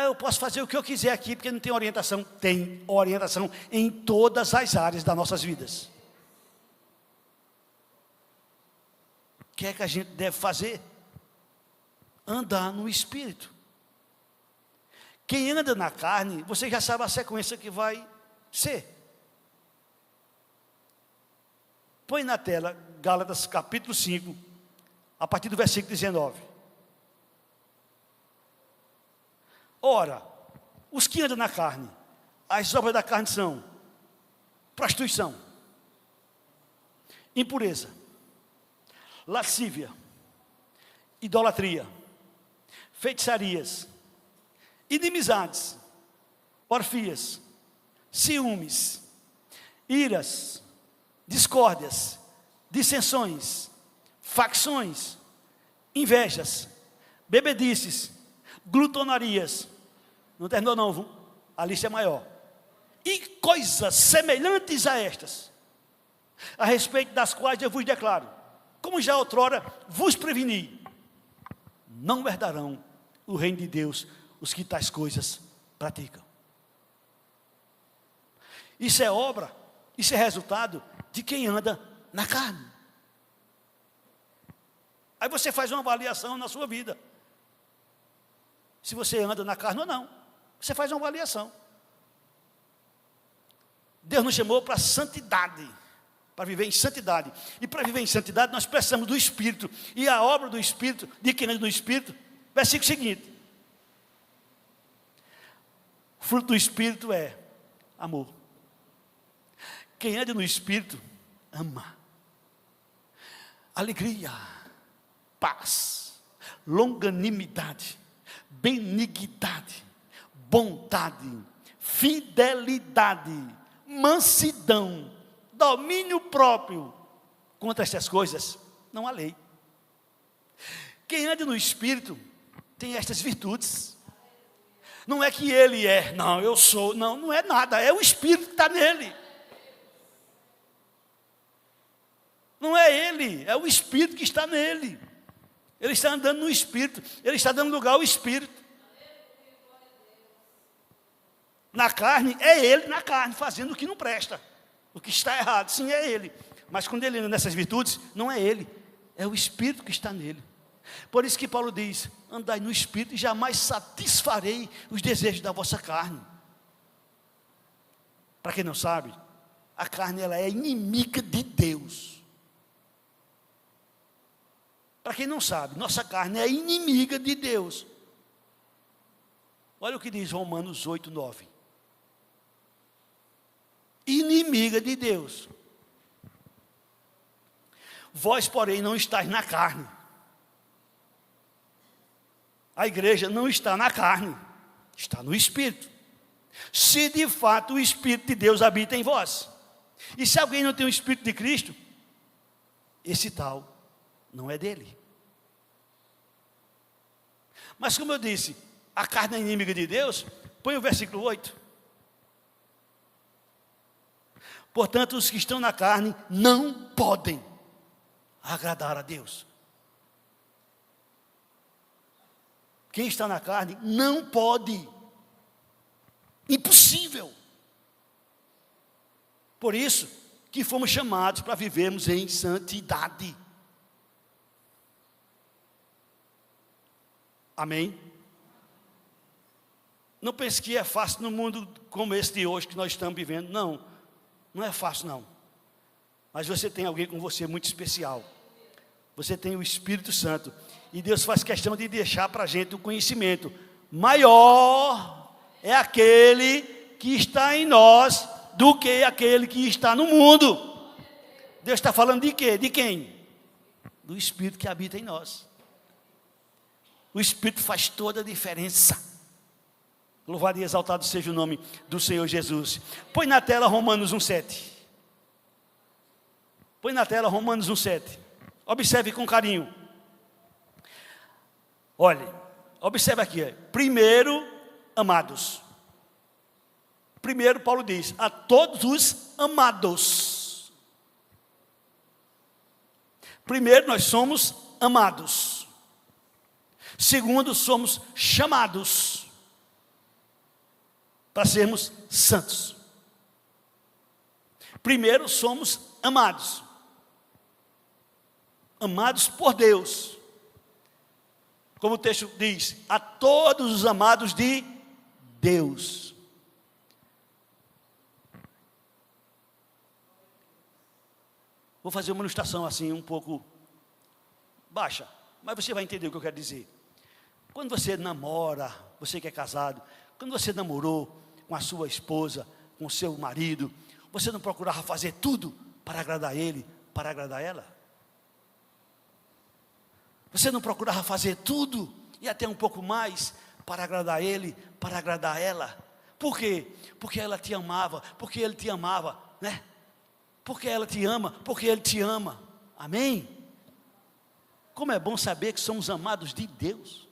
eu posso fazer o que eu quiser aqui, porque não tem orientação. Tem orientação em todas as áreas das nossas vidas. O que é que a gente deve fazer? Andar no Espírito. Quem anda na carne, você já sabe a sequência que vai ser. Põe na tela, Gálatas capítulo 5, a partir do versículo 19. Ora, os que andam na carne, as obras da carne são prostituição, impureza, lascívia, idolatria, feitiçarias, inimizades, porfias, ciúmes, iras, discórdias, dissensões, facções, invejas, bebedices, glutonarias. Não terminou não, viu? A lista é maior. E coisas semelhantes a estas, a respeito das quais eu vos declaro, como já outrora vos preveni, não herdarão o reino de Deus os que tais coisas praticam. Isso é obra, isso é resultado de quem anda na carne. Aí você faz uma avaliação na sua vida, se você anda na carne ou não. Você faz uma avaliação. Deus nos chamou para santidade, para viver em santidade. E para viver em santidade nós precisamos do Espírito. E a obra do Espírito, de quem anda no Espírito, versículo seguinte: o fruto do Espírito é amor. Quem anda no Espírito, ama. Alegria, paz, longanimidade, benignidade, bondade, fidelidade, mansidão, domínio próprio. Contra estas coisas não há lei. Quem anda no Espírito tem estas virtudes. Não é que ele é, não, eu sou, não, não é nada, é o Espírito que está nele. Não é ele, é o Espírito que está nele. Ele está andando no Espírito, ele está dando lugar ao Espírito. Na carne, é ele na carne, fazendo o que não presta, o que está errado, sim, é ele. Mas quando ele anda nessas virtudes, não é ele, é o Espírito que está nele. Por isso que Paulo diz: andai no Espírito e jamais satisfarei os desejos da vossa carne. Para quem não sabe, a carne ela é inimiga de Deus. Para quem não sabe, nossa carne é inimiga de Deus. Olha o que diz Romanos 8, 9. Inimiga de Deus. Vós, porém, não estáis na carne. A igreja não está na carne, está no Espírito. Se de fato o Espírito de Deus habita em vós. E se alguém não tem o Espírito de Cristo, esse tal não é dele. Mas como eu disse, a carne é inimiga de Deus. Põe o versículo 8. Portanto, os que estão na carne não podem agradar a Deus. Quem está na carne não pode. Impossível. Por isso que fomos chamados para vivermos em santidade. Amém? Não pense que é fácil no mundo como esse de hoje que nós estamos vivendo. Não, não é fácil não. Mas você tem alguém com você muito especial. Você tem o Espírito Santo. E Deus faz questão de deixar para a gente o conhecimento. Maior é aquele que está em nós do que aquele que está no mundo. Deus está falando de quê? De quem? Do Espírito que habita em nós. O Espírito faz toda a diferença. Louvado e exaltado seja o nome do Senhor Jesus. Põe na tela Romanos 1,7. Põe na tela Romanos 1,7. Observe com carinho. Olhe, observe aqui. Primeiro, amados. Primeiro, Paulo diz: a todos os amados. Primeiro, nós somos amados. Segundo, somos chamados para sermos santos. Primeiro, somos amados. Amados por Deus. Como o texto diz, a todos os amados de Deus. Vou fazer uma ilustração assim, um pouco baixa, mas você vai entender o que eu quero dizer. Quando você namora, você que é casado, quando você namorou com a sua esposa, com o seu marido, você não procurava fazer tudo para agradar ele, para agradar ela? Você não procurava fazer tudo e até um pouco mais para agradar ele, para agradar ela? Por quê? Porque ela te amava, porque ele te amava, né? Porque ela te ama, porque ele te ama. Amém? Como é bom saber que somos amados de Deus.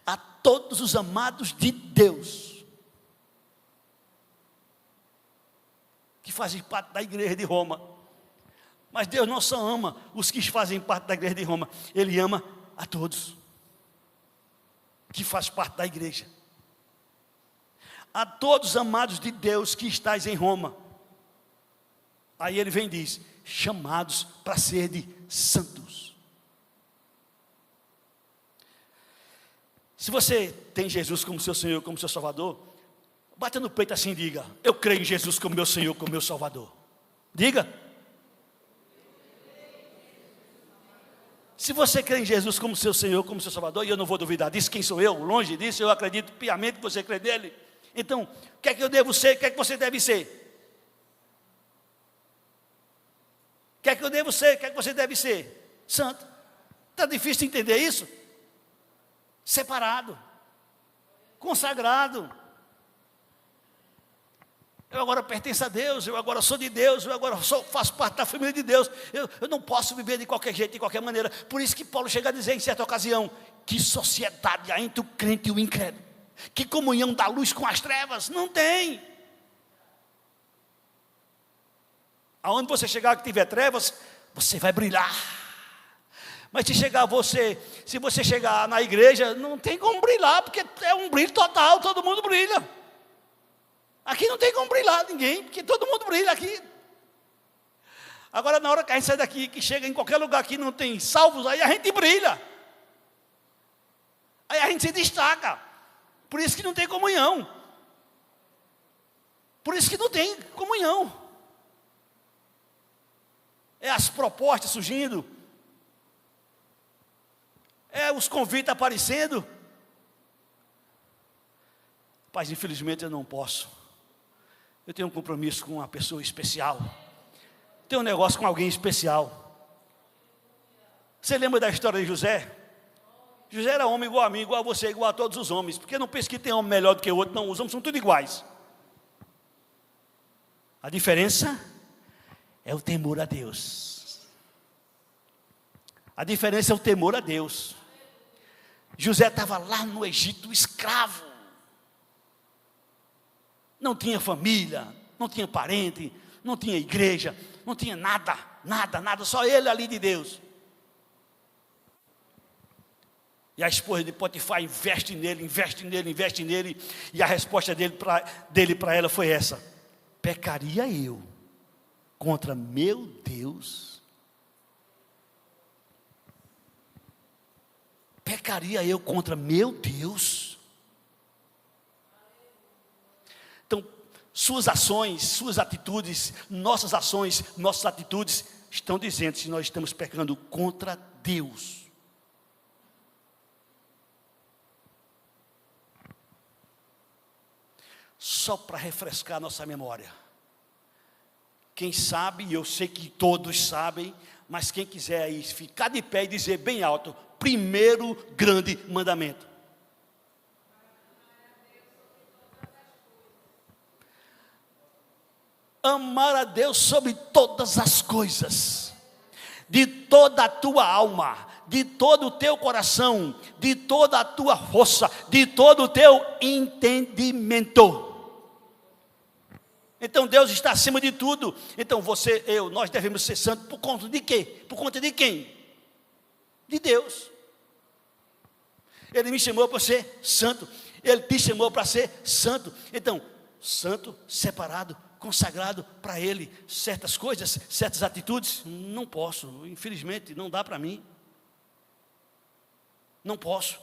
A todos os amados de Deus, que fazem parte da igreja de Roma. Mas Deus não só ama os que fazem parte da igreja de Roma, Ele ama a todos que faz parte da igreja. A todos os amados de Deus que estáis em Roma. Aí ele vem e diz: chamados para ser de santos. Se você tem Jesus como seu Senhor, como seu Salvador, bata no peito assim e diga: eu creio em Jesus como meu Senhor, como meu Salvador. Diga. Se você crê em Jesus como seu Senhor, como seu Salvador, e eu não vou duvidar disso, quem sou eu? Longe disso, eu acredito piamente que você crê nele. Então, o que é que eu devo ser? O que é que você deve ser? O que é que eu devo ser? O que é que você deve ser? Santo. Está difícil de entender isso? Separado. Consagrado. Eu agora pertenço a Deus, eu agora sou de Deus, eu agora faço parte da família de Deus. Eu não posso viver de qualquer jeito, de qualquer maneira. Por isso que Paulo chega a dizer em certa ocasião: que sociedade há entre o crente e o incrédulo? Que comunhão da luz com as trevas? Não tem. Aonde você chegar que tiver trevas, você vai brilhar. Mas se você chegar na igreja, não tem como brilhar, porque é um brilho total, todo mundo brilha. Aqui não tem como brilhar ninguém, porque todo mundo brilha aqui. Agora, na hora que a gente sai daqui, que chega em qualquer lugar que não tem salvos, aí a gente brilha. Aí a gente se destaca. Por isso que não tem comunhão. Por isso que não tem comunhão. É as propostas surgindo. É os convites aparecendo. Mas infelizmente eu não posso. Eu tenho um compromisso com uma pessoa especial. Tenho um negócio com alguém especial. Você lembra da história de José? José era homem igual a mim, igual a você, igual a todos os homens. Porque não pensa que tem homem melhor do que o outro. Não, os homens são tudo iguais. A diferença é o temor a Deus. A diferença é o temor a Deus. José estava lá no Egito, escravo. Não tinha família, não tinha parente, não tinha igreja, não tinha nada, só ele ali de Deus. E a esposa de Potifar investe nele, e a resposta dele para ela foi essa: pecaria eu contra meu Deus? Pecaria eu contra meu Deus? Então, suas ações, suas atitudes, nossas ações, nossas atitudes estão dizendo se nós estamos pecando contra Deus. só para refrescar nossa memória. Quem sabe, e eu sei que todos sabem, mas quem quiser aí ficar de pé e dizer bem alto: primeiro grande mandamento. Amar a Deus sobre todas as coisas, de toda a tua alma, de todo o teu coração, de toda a tua força, de todo o teu entendimento. Então Deus está acima de tudo. Então você, eu, nós devemos ser santos por conta de quê? Por conta de quem? De Deus. Ele me chamou para ser santo. Ele te chamou para ser santo. Então, santo, separado, consagrado para Ele. Certas coisas, certas atitudes, não posso. Infelizmente, não dá para mim. Não posso.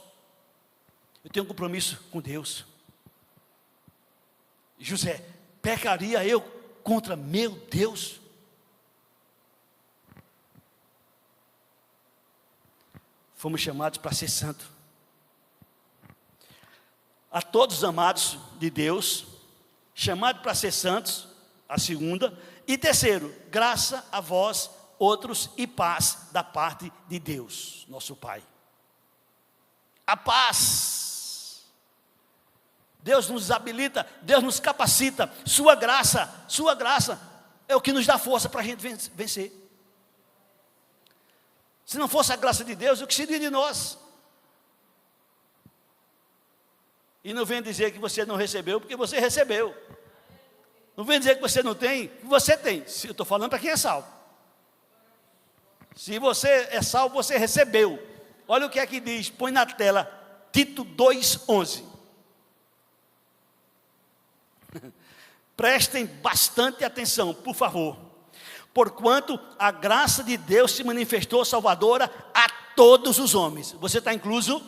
Eu tenho um compromisso com Deus. José: pecaria eu contra meu Deus? Fomos chamados para ser santo. A todos os amados de Deus, chamados para ser santos, a segunda. E terceiro, graça a vós outros e paz da parte de Deus, nosso Pai. A paz. Deus nos habilita, Deus nos capacita. Sua graça é o que nos dá força para a gente vencer. Se não fosse a graça de Deus, o que seria de nós? E não vem dizer que você não recebeu, porque você recebeu. Não vem dizer que você não tem, que você tem. Eu estou falando para quem é salvo. Se você é salvo, você recebeu. Olha o que é que diz, põe na tela, Tito 2:11. Prestem bastante atenção, por favor. Porquanto a graça de Deus se manifestou salvadora a todos os homens. Você está incluso?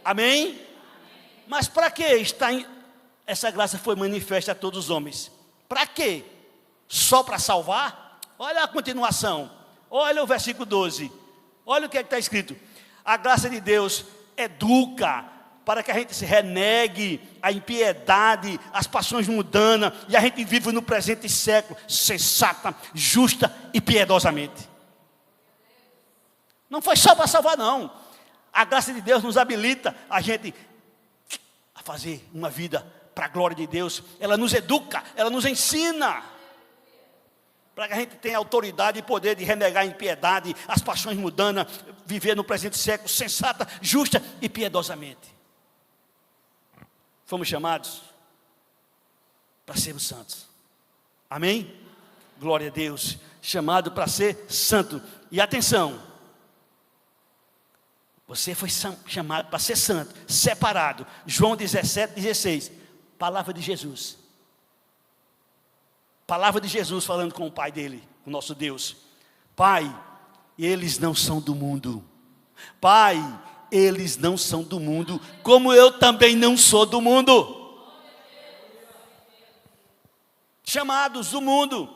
Amém? Mas para que essa graça foi manifesta a todos os homens? Para quê? Só para salvar? Olha a continuação. Olha o versículo 12. Olha o que está escrito. A graça de Deus educa para que a gente se renegue a impiedade, as paixões mundanas, e a gente vive no presente século, sensata, justa e piedosamente. Não foi só para salvar, não. A graça de Deus nos habilita a gente a fazer uma vida para a glória de Deus. Ela nos educa, ela nos ensina, para que a gente tenha autoridade e poder de renegar a impiedade, as paixões mundanas, viver no presente século, sensata, justa e piedosamente. Fomos chamados para sermos santos. Amém? Glória a Deus. Chamado para ser santo. E atenção, você foi chamado para ser santo, separado. João 17:16. Palavra de Jesus. Palavra de Jesus falando com o Pai dele, o nosso Deus. Pai, eles não são do mundo. Pai, eles não são do mundo, como eu também não sou do mundo. Chamados do mundo,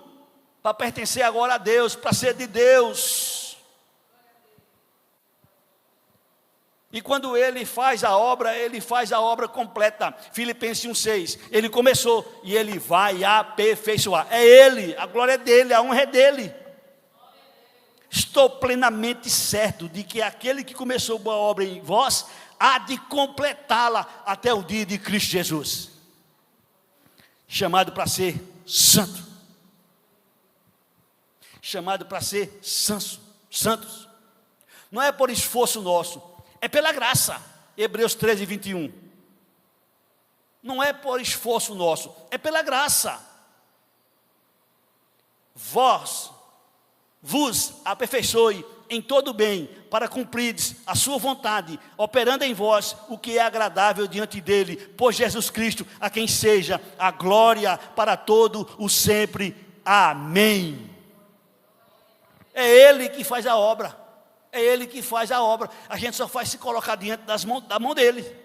para pertencer agora a Deus, para ser de Deus. E quando Ele faz a obra completa. Filipenses 1:6, Ele começou e Ele vai aperfeiçoar. É Ele, a glória é dEle, a honra é dEle. Estou plenamente certo de que aquele que começou boa obra em vós, há de completá-la até o dia de Cristo Jesus. Chamado para ser santo. Chamado para ser santos. Não é por esforço nosso, é pela graça. Hebreus 13:21. Não é por esforço nosso, é pela graça. Vos aperfeiçoe em todo o bem, para cumprirdes a sua vontade, operando em vós o que é agradável diante dele, por Jesus Cristo, a quem seja a glória para todo o sempre. Amém. É Ele que faz a obra. É Ele que faz a obra. A gente só faz se colocar diante da mão dele.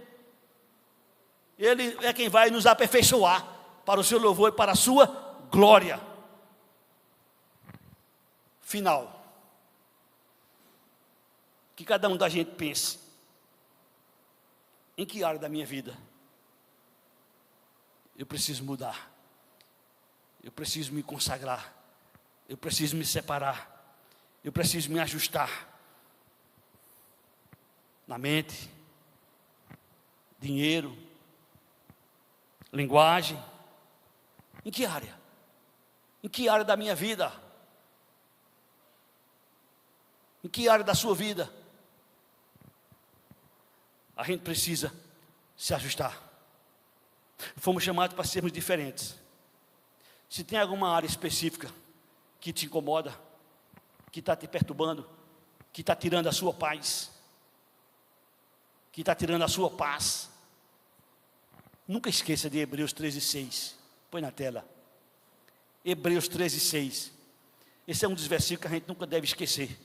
Ele é quem vai nos aperfeiçoar para o seu louvor e para a sua glória. Final. Que cada um da gente pense: em que área da minha vida eu preciso mudar. Eu preciso me consagrar. Eu preciso me separar. Eu preciso me ajustar. Na mente, dinheiro, linguagem. Em que área? Em que área da minha vida? Em que área da sua vida? A gente precisa se ajustar. Fomos chamados para sermos diferentes. Se tem alguma área específica que te incomoda, que está te perturbando, que está tirando a sua paz, que está tirando a sua paz, nunca esqueça de Hebreus 13:6. Põe na tela. Hebreus 13:6. Esse é um dos versículos que a gente nunca deve esquecer.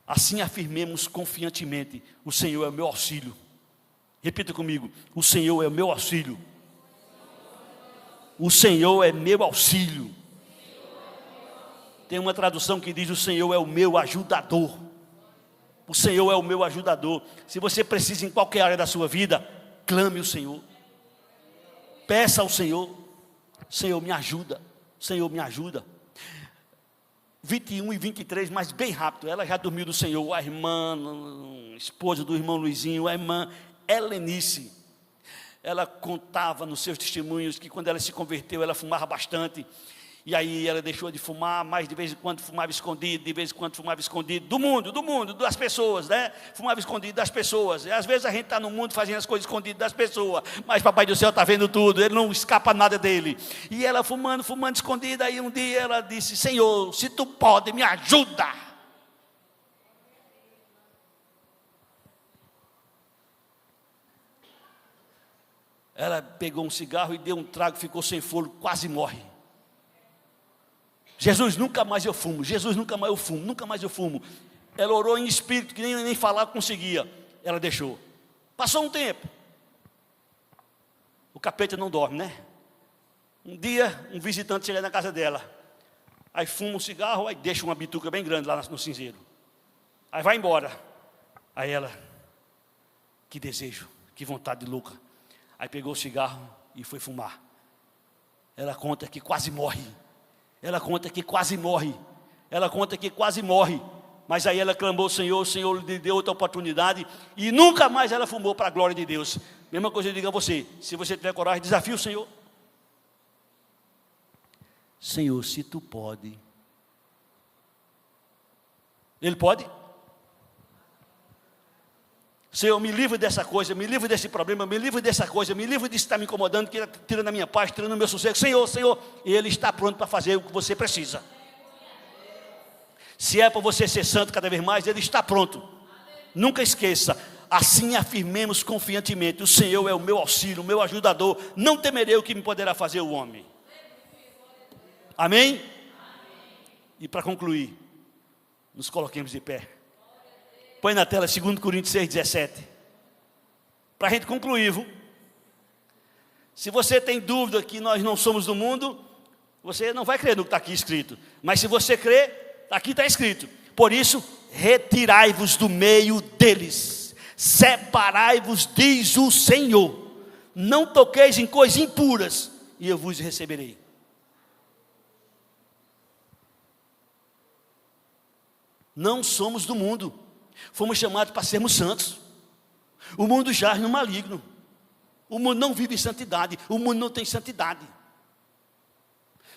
Assim afirmemos confiantemente: o Senhor é o meu auxílio. Repita comigo: o Senhor é o meu auxílio. O Senhor é meu auxílio. Tem uma tradução que diz: o Senhor é o meu ajudador. O Senhor é o meu ajudador. Se você precisa em qualquer área da sua vida, clame o Senhor. Peça ao Senhor: Senhor, me ajuda. Senhor, me ajuda. 21 e 23, mas bem rápido. Ela já dormiu do Senhor. A irmã, esposa do irmão Luizinho, a irmã Helenice, ela contava nos seus testemunhos que quando ela se converteu, ela fumava bastante. E aí ela deixou de fumar, mas de vez em quando fumava escondido, de vez em quando fumava escondido do mundo, das pessoas, né? Fumava escondido das pessoas. E às vezes a gente está no mundo fazendo as coisas escondidas das pessoas, mas Papai do Céu está vendo tudo, Ele não escapa nada dele. E ela fumando escondida, aí um dia ela disse: Senhor, se tu pode, me ajuda. Ela pegou um cigarro e deu um trago, ficou sem fôlego, quase morre. Jesus, nunca mais eu fumo. Jesus, nunca mais eu fumo. Nunca mais eu fumo. Ela orou em espírito, que nem falar conseguia. Ela deixou. Passou um tempo. O capeta não dorme, né? Um dia, um visitante chega na casa dela. Aí fuma um cigarro, aí deixa uma bituca bem grande lá no cinzeiro. Aí vai embora. Aí ela, que desejo, que vontade louca. Aí pegou o cigarro e foi fumar. Ela conta que quase morre. Ela conta que quase morre. Ela conta que quase morre. Mas aí ela clamou ao Senhor, o Senhor lhe deu outra oportunidade. E nunca mais ela fumou, para a glória de Deus. Mesma coisa eu digo a você: se você tiver coragem, desafie o Senhor. Senhor, se tu pode. Ele pode? Senhor, me livre dessa coisa, me livre desse problema, me livre dessa coisa, me livre disso que está me incomodando, que está tirando a minha paz, tirando o meu sossego. Senhor, Senhor, e Ele está pronto para fazer o que você precisa. Se é para você ser santo cada vez mais, Ele está pronto. Nunca esqueça: assim afirmemos confiantemente: o Senhor é o meu auxílio, o meu ajudador, não temerei o que me poderá fazer o homem. Amém? E para concluir, nos coloquemos de pé. Põe na tela 2 Coríntios 6:17. Para a gente concluir, viu? Se você tem dúvida que nós não somos do mundo, você não vai crer no que está aqui escrito. Mas se você crer, aqui está escrito: por isso, retirai-vos do meio deles, separai-vos, diz o Senhor. Não toqueis em coisas impuras, e eu vos receberei. Não somos do mundo. Fomos chamados para sermos santos. O mundo jaz no maligno. O mundo não vive em santidade. O mundo não tem santidade.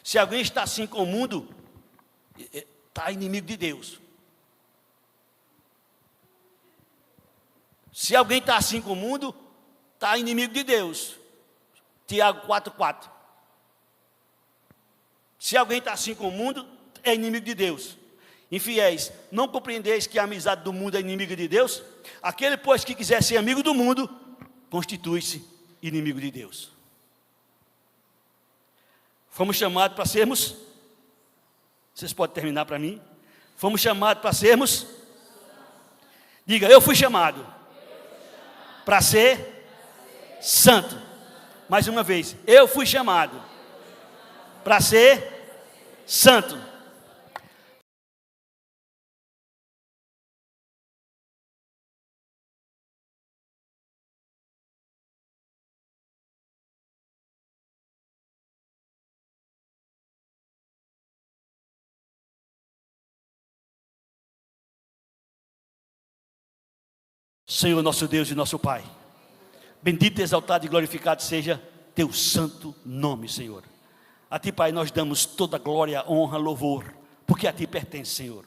Se alguém está assim com o mundo, está inimigo de Deus. Se alguém está assim com o mundo, está inimigo de Deus. Tiago 4:4. Se alguém está assim com o mundo, é inimigo de Deus. Infiéis, não compreendeis que a amizade do mundo é inimiga de Deus? Aquele, pois, que quiser ser amigo do mundo, constitui-se inimigo de Deus. Fomos chamados para sermos, vocês podem terminar para mim? Fomos chamados para sermos, diga: eu fui chamado para ser santo. Mais uma vez: eu fui chamado para ser santo. Senhor, nosso Deus e nosso Pai, bendito, exaltado e glorificado seja teu santo nome, Senhor. A ti, Pai, nós damos toda glória, honra, louvor, porque a ti pertence, Senhor.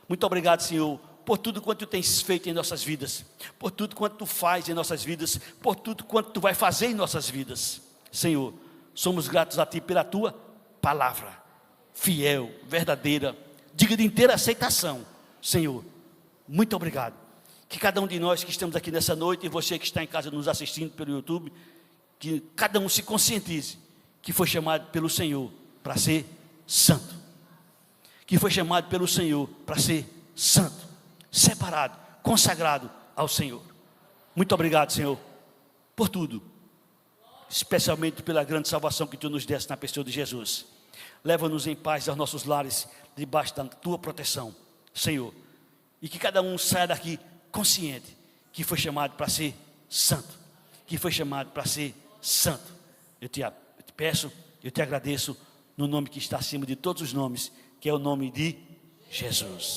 Muito obrigado, Senhor, por tudo quanto tu tens feito em nossas vidas, por tudo quanto tu faz em nossas vidas, por tudo quanto tu vai fazer em nossas vidas. Senhor, somos gratos a ti pela tua palavra, fiel, verdadeira, digna de inteira aceitação. Senhor, muito obrigado. Que cada um de nós que estamos aqui nessa noite, e você que está em casa nos assistindo pelo YouTube, que cada um se conscientize que foi chamado pelo Senhor para ser santo, que foi chamado pelo Senhor para ser santo, separado, consagrado ao Senhor. Muito obrigado, Senhor, por tudo, especialmente pela grande salvação que tu nos deste na pessoa de Jesus. Leva-nos em paz aos nossos lares, debaixo da tua proteção, Senhor, e que cada um saia daqui consciente que foi chamado para ser santo, que foi chamado para ser santo. Eu te peço, eu te agradeço, no nome que está acima de todos os nomes, que é o nome de Jesus.